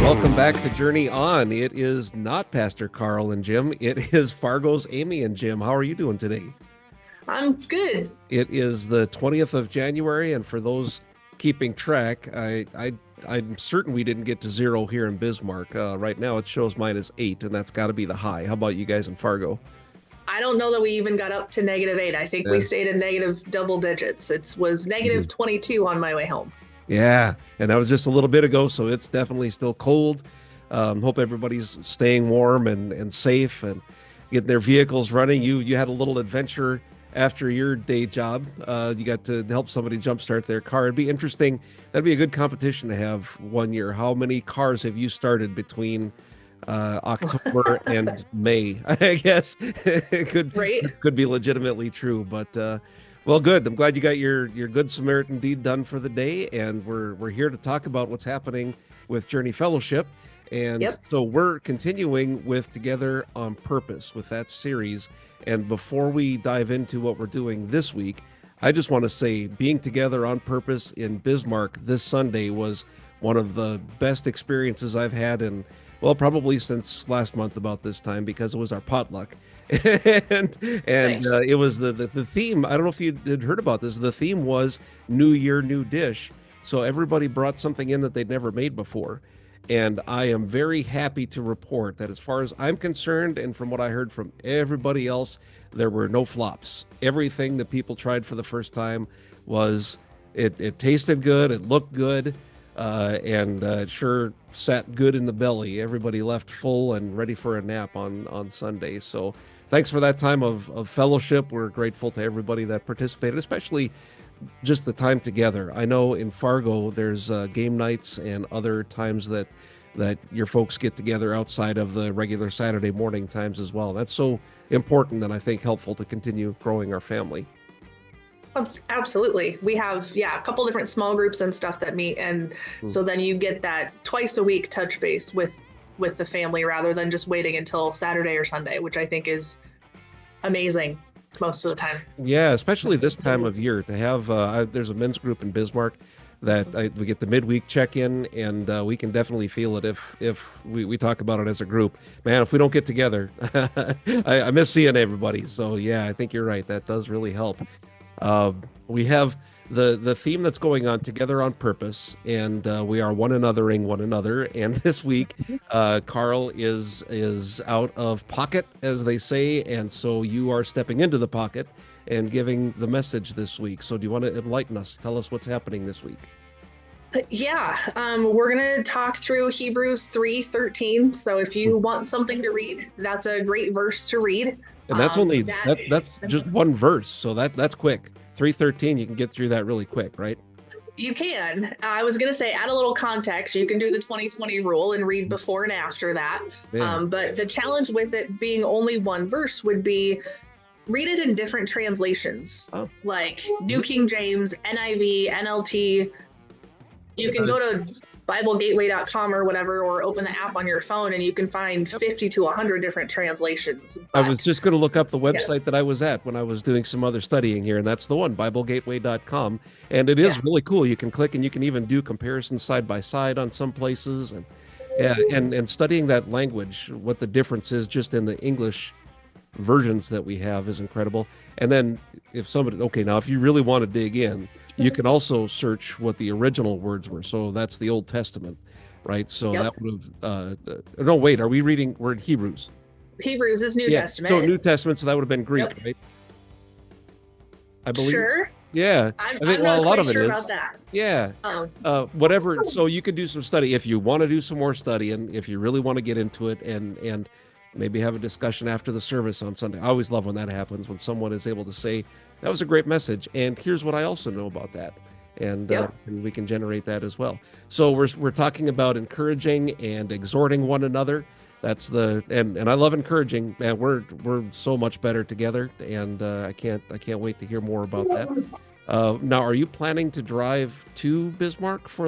Welcome back to Journey On. It is not Pastor Carl and Jim. It is Fargo's Amy and Jim. How are you doing today? I'm good. It is the 20th of January, and for those keeping track, I'm certain we didn't get to 0 here in Bismarck. Right now it shows -8, and that's got to be the high. How about you guys in Fargo? I don't know that we even got up to -8. I think we stayed in negative double digits. It was negative 22 on my way home. Yeah, and that was just a little bit ago, so it's definitely still cold. Hope everybody's staying warm and safe and getting their vehicles running. You had a little adventure after your day job. You got to help somebody jumpstart their car. It'd be interesting. That'd be a good competition to have one year. How many cars have you started between October and May? I guess it could be legitimately true, but well, good. I'm glad you got your Good Samaritan deed done for the day, and we're here to talk about what's happening with Journey Fellowship. And so we're continuing with Together on Purpose with that series. And before we dive into what we're doing this week, I just want to say being together on purpose in Bismarck this Sunday was one of the best experiences I've had in, well, probably since last month about this time, because it was our potluck. and it was the theme. I don't know if you had heard about this. The theme was New Year, New Dish. So everybody brought something in that they'd never made before. And I am very happy to report that as far as I'm concerned, and from what I heard from everybody else, there were no flops. Everything that people tried for the first time was, it tasted good, it looked good, and it sure sat good in the belly. Everybody left full and ready for a nap on Sunday. So thanks for that time of fellowship. We're grateful to everybody that participated, especially just the time together. I know in Fargo there's game nights and other times that your folks get together outside of the regular Saturday morning times as well. That's so important and I think helpful to continue growing our family. Absolutely. We have, a couple different small groups and stuff that meet. And so then you get that twice a week touch base with the family rather than just waiting until Saturday or Sunday, which I think is amazing most of the time. Yeah, especially this time of year to have, there's a men's group in Bismarck that we get the midweek check-in, and we can definitely feel it if we talk about it as a group. Man, if we don't get together, I miss seeing everybody. So yeah, I think you're right. That does really help. We have the theme that's going on, Together on Purpose, and we are one anothering one another. And this week, Carl is out of pocket, as they say, and so you are stepping into the pocket and giving the message this week. So do you want to enlighten us? Tell us what's happening this week. We're going to talk through Hebrews 3:13. So if you want something to read, that's a great verse to read. And that's that's just one verse, so that's quick. 3:13, you can get through that really quick, right? You can. I was going to say, add a little context. You can do the 2020 rule and read before and after that. But the challenge with it being only one verse would be read it in different translations, like New King James, NIV, NLT. You can go to BibleGateway.com or whatever, or open the app on your phone and you can find 50 to 100 different translations. I was just going to look up the website that I was at when I was doing some other studying here, and that's the one, BibleGateway.com. And it is really cool. You can click and you can even do comparisons side by side on some places. And studying that language, what the difference is just in the English versions that we have is incredible. And then if you really want to dig in, you can also search what the original words were. So that's the Old Testament, right? So that would have, we're in Hebrews. Hebrews is New Testament. So New Testament, so that would have been Greek, right? I believe. Sure. Yeah. I'm not quite sure about that. Yeah. Whatever. So you can do some study if you want to do some more study, and if you really want to get into it and maybe have a discussion after the service on Sunday. I always love when that happens, when someone is able to say, that was a great message, and here's what I also know about that. And we can generate that as well. So we're talking about encouraging and exhorting one another. That's and I love encouraging. Man, we're so much better together, and I can't wait to hear more about that. Now, are you planning to drive to Bismarck for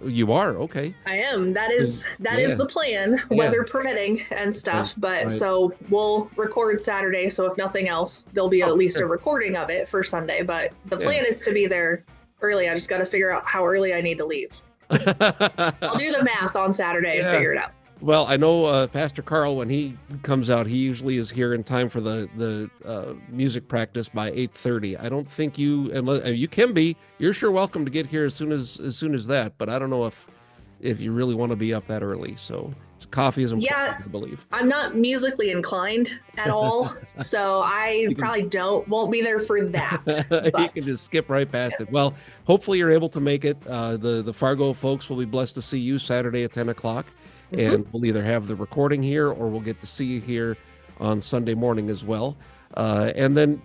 you are? Okay. I am. That is Yeah. the plan, Yeah. weather permitting and stuff. But Right. so we'll record Saturday. So if nothing else, there'll be Oh, at least a sure. recording of it for Sunday. But the Yeah. plan is to be there early. I just got to figure out how early I need to leave. I'll do the math on Saturday and Yeah. figure it out. Well, I know Pastor Carl, when he comes out, he usually is here in time for the music practice by 8:30. I don't think unless you can be, you're sure welcome to get here as soon as that. But I don't know if you really want to be up that early. So coffee is important, Yeah, I believe. I'm not musically inclined at all, so I probably won't be there for that. You But can just skip right past it. Well, hopefully you're able to make it. The Fargo folks will be blessed to see you Saturday at 10 o'clock. And we'll either have the recording here or we'll get to see you here on Sunday morning as well. And then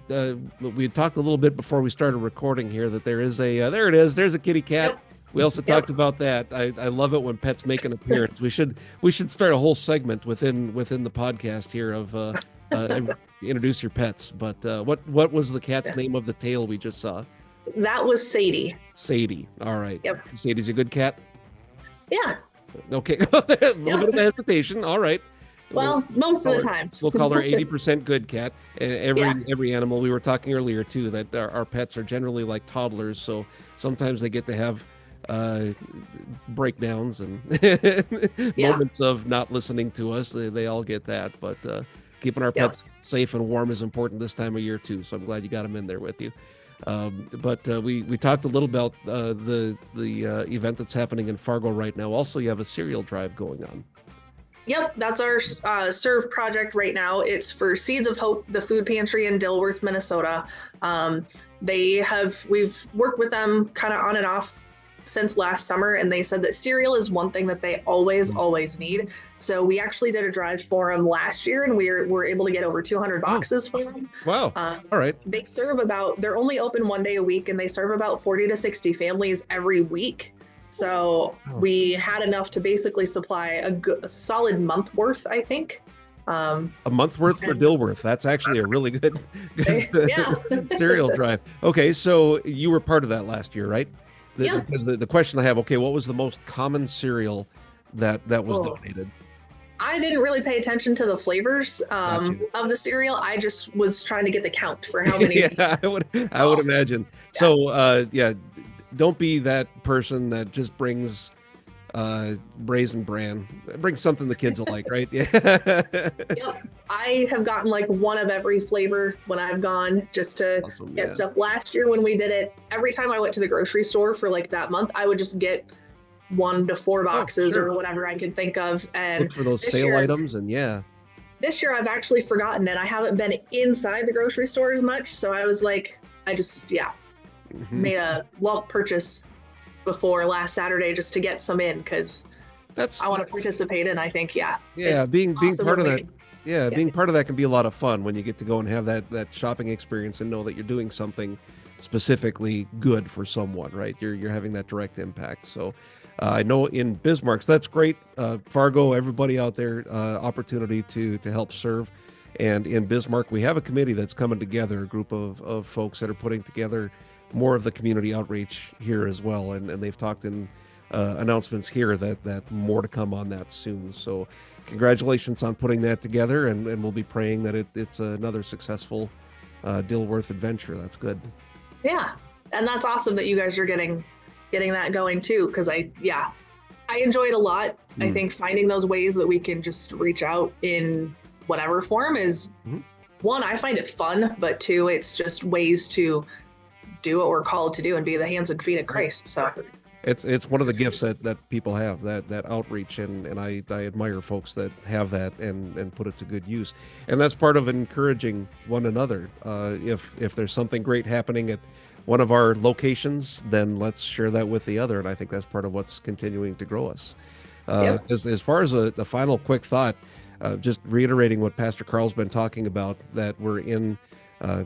we had talked a little bit before we started recording here that there is there it is. There's a kitty cat. Yep. We also talked about that. I love it when pets make an appearance. We should start a whole segment within the podcast here of introduce your pets. But what was the cat's name of the tail we just saw? That was Sadie. Sadie. All right. Yep. Sadie's a good cat. Yeah. Okay. A little bit of hesitation. All right. Well, most of the time. We'll call her 80% good cat. Every animal. We were talking earlier too that our pets are generally like toddlers, so sometimes they get to have breakdowns and moments of not listening to us. They all get that, but keeping our pets safe and warm is important this time of year too. So I'm glad you got them in there with you. But we talked a little about the event that's happening in Fargo right now. Also, you have a cereal drive going on. Yep, that's our serve project right now. It's for Seeds of Hope, the food pantry in Dilworth, Minnesota. We've worked with them kind of on and off since last summer, and they said that cereal is one thing that they always need. So we actually did a drive for them last year, and we were able to get over 200 boxes for them. Wow. All right. They're only open one day a week, and they serve about 40 to 60 families every week. So we had enough to basically supply a solid month worth, I think. A month worth for Dilworth. That's actually a really good cereal drive. Okay, so you were part of that last year, right? Because the question I have, okay, what was the most common cereal that was donated? I didn't really pay attention to the flavors of the cereal. I just was trying to get the count for how many. I would imagine. Yeah. So don't be that person that just brings Raisin Bran. Bring something the kids will like, right? Yeah. Yep. I have gotten like one of every flavor when I've gone just to get stuff. Last year when we did it, every time I went to the grocery store for like that month, I would just get 1 to 4 boxes or whatever I could think of. And look for those sale items. And this year I've actually forgotten it. I haven't been inside the grocery store as much. So I was like, I just, made a bulk purchase before last Saturday just to get some in because I want to participate in. I think being awesome part of that. Yeah, being part of that can be a lot of fun when you get to go and have that shopping experience and know that you're doing something specifically good for someone, right? You're having that direct impact. So I know in Bismarck, so that's great. Fargo, everybody out there, opportunity to help serve. And in Bismarck, we have a committee that's coming together, a group of folks that are putting together more of the community outreach here as well. And they've talked in announcements here that more to come on that soon. So congratulations on putting that together. And we'll be praying that it's another successful Dilworth adventure. That's good. Yeah. And that's awesome that you guys are getting that going too. Cause I enjoy it a lot. I think finding those ways that we can just reach out in whatever form is one, I find it fun, but 2, it's just ways to do what we're called to do and be the hands and feet of Christ. So it's one of the gifts that people have, that outreach, and I admire folks that have that and put it to good use. And that's part of encouraging one another. If there's something great happening at one of our locations, then let's share that with the other. And I think that's part of what's continuing to grow us. As far as the final quick thought, just reiterating what Pastor Carl's been talking about, that we're in, I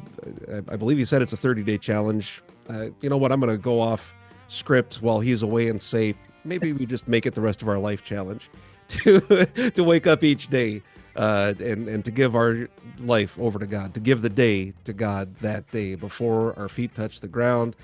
believe he said it's a 30-day challenge. You know what? I'm going to go off script while he's away and say, maybe we just make it the rest of our life challenge to wake up each day and to give our life over to God, to give the day to God that day before our feet touch the ground,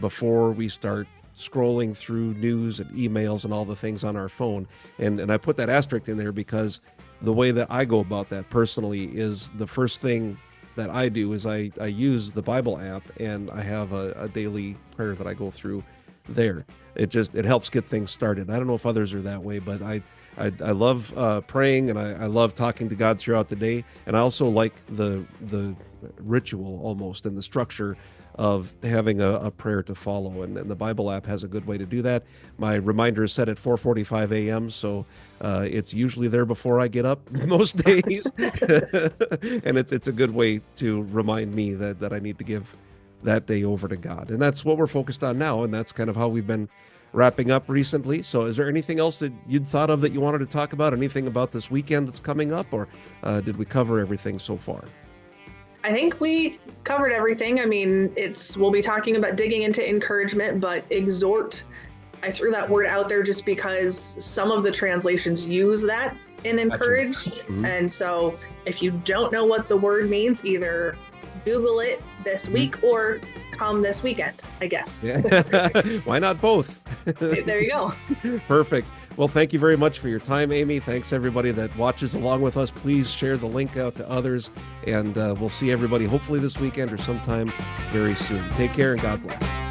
before we start scrolling through news and emails and all the things on our phone. And I put that asterisk in there because the way that I go about that personally is the first thing that I do is I use the Bible app, and I have a daily prayer that I go through there. It helps get things started. I don't know if others are that way, but I love praying, and I love talking to God throughout the day. And I also like the ritual almost and the structure of having a prayer to follow. And the Bible app has a good way to do that. My reminder is set at 4:45 a.m. So it's usually there before I get up most days. And it's a good way to remind me that I need to give that day over to God. And that's what we're focused on now. And that's kind of how we've been wrapping up recently. So is there anything else that you'd thought of that you wanted to talk about? Anything about this weekend that's coming up, or did we cover everything so far? I think we covered everything. I mean, we'll be talking about digging into encouragement, but exhort, I threw that word out there just because some of the translations use that in encourage. Mm-hmm. And so if you don't know what the word means, either Google it this week or come this weekend, I guess. Yeah. Why not both? There you go. Perfect. Well, thank you very much for your time, Amy. Thanks everybody that watches along with us. Please share the link out to others, and we'll see everybody hopefully this weekend or sometime very soon. Take care and God bless.